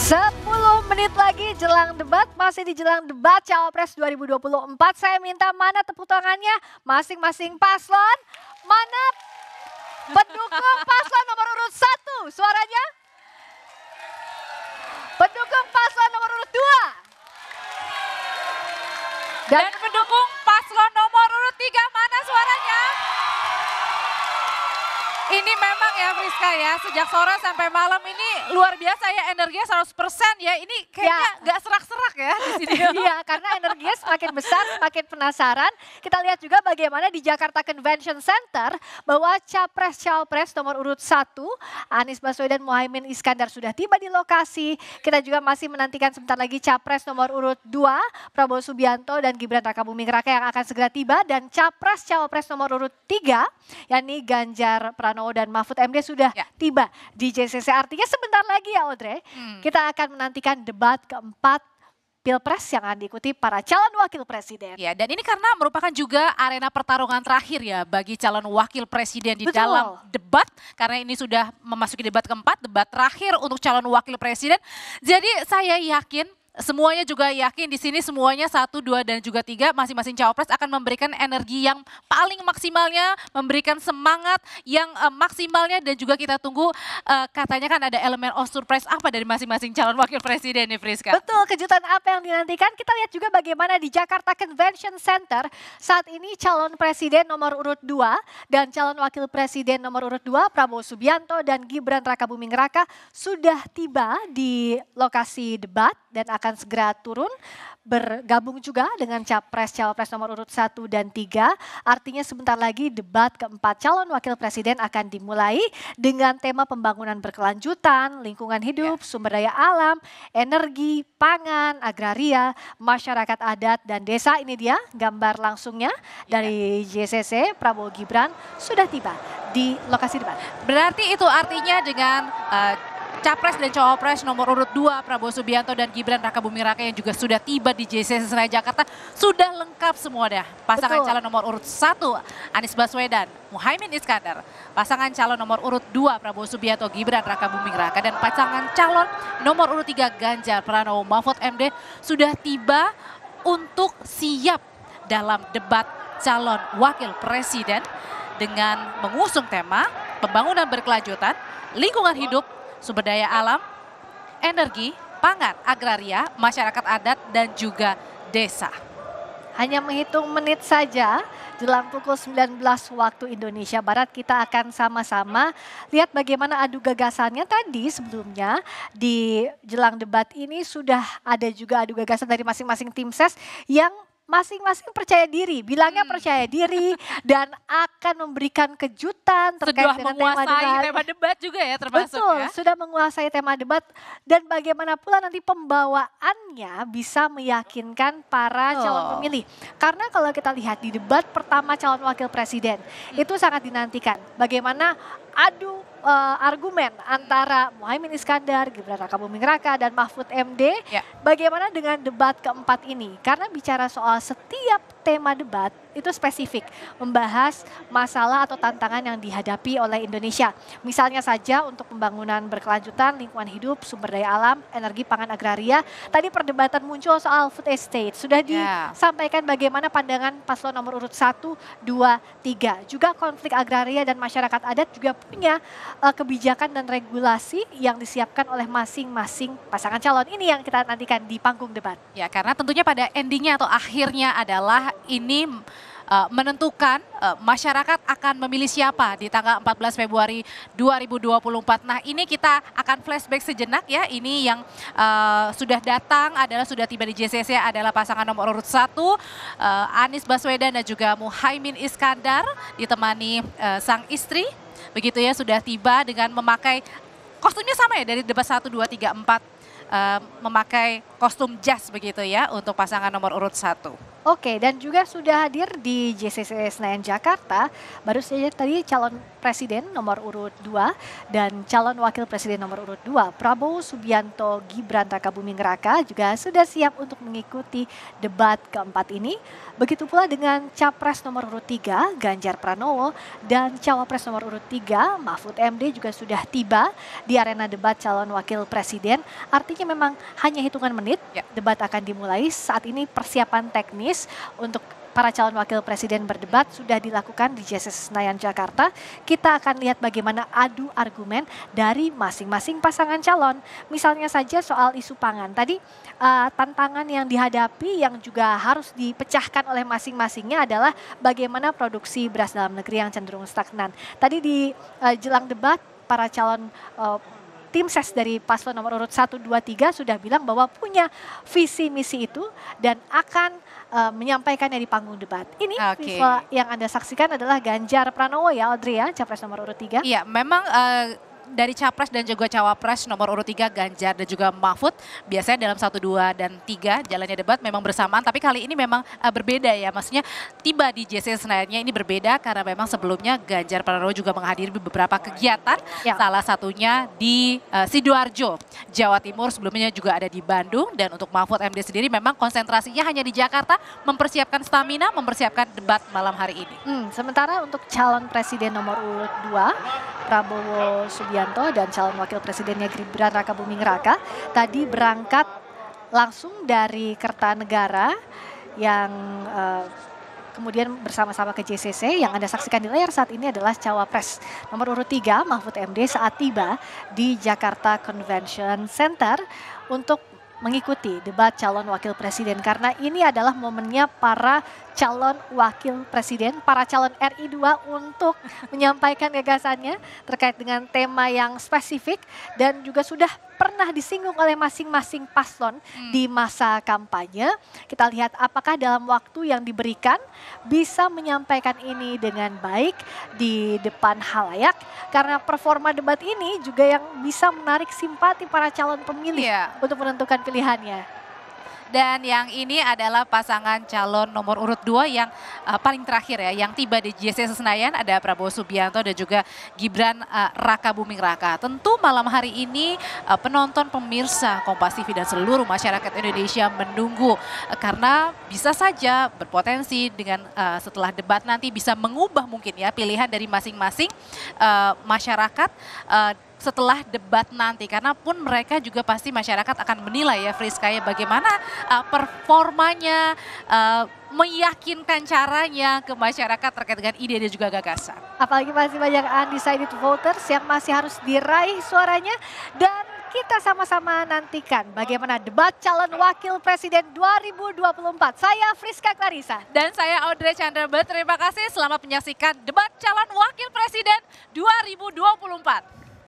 10 menit lagi jelang debat, masih di jelang debat Cawapres 2024. Saya minta mana tepuk tangannya masing-masing paslon. Mana pendukung paslon nomor urut 1, suaranya? Pendukung paslon nomor urut 2. Dan pendukung paslon nomor urut 3, mana suaranya? Ini memang ya Friska ya, sejak sore sampai malam ini luar biasa ya, energinya 100% ya. Ini kayaknya nggak serak-serak ya di sini. Iya, karena energinya semakin besar, semakin penasaran. Kita lihat juga bagaimana di Jakarta Convention Center bahwa Capres-Cawapres nomor urut 1, Anies Baswedan, Muhaimin Iskandar sudah tiba di lokasi. Kita juga masih menantikan sebentar lagi Capres nomor urut 2, Prabowo Subianto dan Gibran Rakabuming Raka yang akan segera tiba. Dan Capres-Cawapres nomor urut 3, yakni Ganjar Pranowo dan Mahfud MD sudah tiba di JCC. Artinya sebentar lagi ya Audrey, kita akan menantikan debat keempat Pilpres yang akan diikuti para calon wakil presiden. Ya, dan ini karena merupakan juga arena pertarungan terakhir ya bagi calon wakil presiden di dalam debat. Karena ini sudah memasuki debat keempat, debat terakhir untuk calon wakil presiden. Jadi saya yakin, semuanya juga yakin di sini semuanya 1, 2 dan juga 3 masing-masing cawapres akan memberikan energi yang paling maksimalnya, memberikan semangat yang maksimalnya, dan juga kita tunggu katanya kan ada elemen of surprise apa dari masing-masing calon wakil presiden nih Friska. Betul, kejutan apa yang dinantikan? Kita lihat juga bagaimana di Jakarta Convention Center saat ini calon presiden nomor urut 2 dan calon wakil presiden nomor urut 2 Prabowo Subianto dan Gibran Rakabuming Raka sudah tiba di lokasi debat dan akan segera turun bergabung juga dengan Capres-Cawapres nomor urut 1 dan 3. Artinya sebentar lagi debat keempat calon wakil presiden akan dimulai dengan tema pembangunan berkelanjutan, lingkungan hidup, sumber daya alam, energi, pangan, agraria, masyarakat adat dan desa. Ini dia gambar langsungnya dari JCC. Prabowo Gibran sudah tiba di lokasi debat. Berarti itu artinya dengan Capres dan Cawapres nomor urut 2 Prabowo Subianto dan Gibran Rakabuming Raka yang juga sudah tiba di JCC Senayan Jakarta, sudah lengkap semua dah. Pasangan calon nomor urut 1 Anies Baswedan, Muhaimin Iskandar, pasangan calon nomor urut 2 Prabowo Subianto, Gibran Rakabuming Raka, dan pasangan calon nomor urut 3 Ganjar Pranowo, Mahfud MD sudah tiba untuk siap dalam debat calon wakil presiden dengan mengusung tema pembangunan berkelanjutan, lingkungan hidup, sumber daya alam, energi, pangan, agraria, masyarakat adat, dan juga desa. Hanya menghitung menit saja, jelang pukul 19 waktu Indonesia Barat kita akan sama-sama lihat bagaimana adu gagasannya. Tadi sebelumnya di jelang debat ini sudah ada juga adu gagasan dari masing-masing tim ses yang masing-masing percaya diri, bilangnya percaya diri dan akan memberikan kejutan terkait sudah dengan menguasai tema debat juga ya termasuk. Betul, ya. Sudah menguasai tema debat dan bagaimana pula nanti pembawaannya bisa meyakinkan para calon pemilih. Karena kalau kita lihat di debat pertama calon wakil presiden itu sangat dinantikan. Bagaimana adu argumen antara Muhaimin Iskandar, Gibran Rakabuming Raka dan Mahfud MD. Bagaimana dengan debat keempat ini? Karena bicara soal setiap tema debat itu spesifik, membahas masalah atau tantangan yang dihadapi oleh Indonesia. Misalnya saja untuk pembangunan berkelanjutan, lingkungan hidup, sumber daya alam, energi, pangan, agraria. Tadi perdebatan muncul soal food estate. Sudah disampaikan bagaimana pandangan paslon nomor urut 1, 2, 3. Juga konflik agraria dan masyarakat adat juga punya kebijakan dan regulasi yang disiapkan oleh masing-masing pasangan calon. Ini yang kita nantikan di panggung debat. Ya, karena tentunya pada endingnya atau akhirnya adalah ini menentukan masyarakat akan memilih siapa di tanggal 14 Februari 2024. Nah, ini kita akan flashback sejenak ya. Ini yang sudah datang adalah sudah tiba di JCC adalah pasangan nomor urut 1 Anies Baswedan dan juga Muhaimin Iskandar ditemani sang istri. Begitu ya, sudah tiba dengan memakai kostumnya sama ya dari debat 1, 2, 3, 4. Memakai kostum jas begitu ya untuk pasangan nomor urut 1. Oke, dan juga sudah hadir di JCC Senayan Jakarta, baru saja tadi calon presiden nomor urut 2 dan calon wakil presiden nomor urut 2 Prabowo Subianto Gibran Rakabuming Raka juga sudah siap untuk mengikuti debat keempat ini. Begitu pula dengan capres nomor urut 3 Ganjar Pranowo dan cawapres nomor urut 3 Mahfud MD juga sudah tiba di arena debat calon wakil presiden. Artinya memang hanya hitungan menit debat akan dimulai. Saat ini persiapan teknis untuk para calon wakil presiden berdebat sudah dilakukan di JCC Senayan Jakarta. Kita akan lihat bagaimana adu argumen dari masing-masing pasangan calon. Misalnya saja soal isu pangan. Tadi tantangan yang dihadapi yang juga harus dipecahkan oleh masing-masingnya adalah bagaimana produksi beras dalam negeri yang cenderung stagnan. Tadi di jelang debat para calon tim ses dari paslon nomor urut 1, 2, 3 sudah bilang bahwa punya visi misi itu dan akan menyampaikannya di panggung debat. Ini visual yang Anda saksikan adalah Ganjar Pranowo ya Audrey ya, capres nomor urut 3. Iya, memang dari capres dan juga cawapres nomor urut 3 Ganjar dan juga Mahfud biasanya dalam 1, 2, dan 3 jalannya debat memang bersamaan, tapi kali ini memang berbeda ya, maksudnya tiba di JCC Senayannya ini berbeda karena memang sebelumnya Ganjar Pranowo juga menghadiri beberapa kegiatan, salah satunya di Sidoarjo, Jawa Timur, sebelumnya juga ada di Bandung. Dan untuk Mahfud MD sendiri memang konsentrasinya hanya di Jakarta, mempersiapkan stamina, mempersiapkan debat malam hari ini. Sementara untuk calon presiden nomor urut 2 Prabowo Subianto dan calon wakil presidennya Gibran Rakabuming Raka tadi berangkat langsung dari Kertanegara yang kemudian bersama-sama ke JCC. Yang Anda saksikan di layar saat ini adalah cawapres nomor urut 3 Mahfud MD saat tiba di Jakarta Convention Center untuk mengikuti debat calon wakil presiden. Karena ini adalah momennya para calon wakil presiden, para calon RI2 untuk menyampaikan gagasannya terkait dengan tema yang spesifik dan juga sudah pernah disinggung oleh masing-masing paslon di masa kampanye. Kita lihat apakah dalam waktu yang diberikan bisa menyampaikan ini dengan baik di depan halayak. Karena performa debat ini juga yang bisa menarik simpati para calon pemilih untuk menentukan pilihannya. Dan yang ini adalah pasangan calon nomor urut 2 yang paling terakhir ya, yang tiba di JCC Senayan, ada Prabowo Subianto dan juga Gibran Rakabuming Raka. Tentu malam hari ini penonton, pemirsa Kompas TV dan seluruh masyarakat Indonesia menunggu karena bisa saja berpotensi dengan setelah debat nanti bisa mengubah mungkin ya pilihan dari masing-masing masyarakat setelah debat nanti, karena pun mereka juga pasti masyarakat akan menilai ya Friska ya bagaimana performanya, meyakinkan caranya ke masyarakat terkait dengan ide dan juga gagasan. Apalagi masih banyak undecided voters yang masih harus diraih suaranya dan kita sama-sama nantikan bagaimana debat calon wakil presiden 2024. Saya Friska Clarissa. Dan saya Audrey Chandra. Terima kasih, selamat menyaksikan debat calon wakil presiden 2024.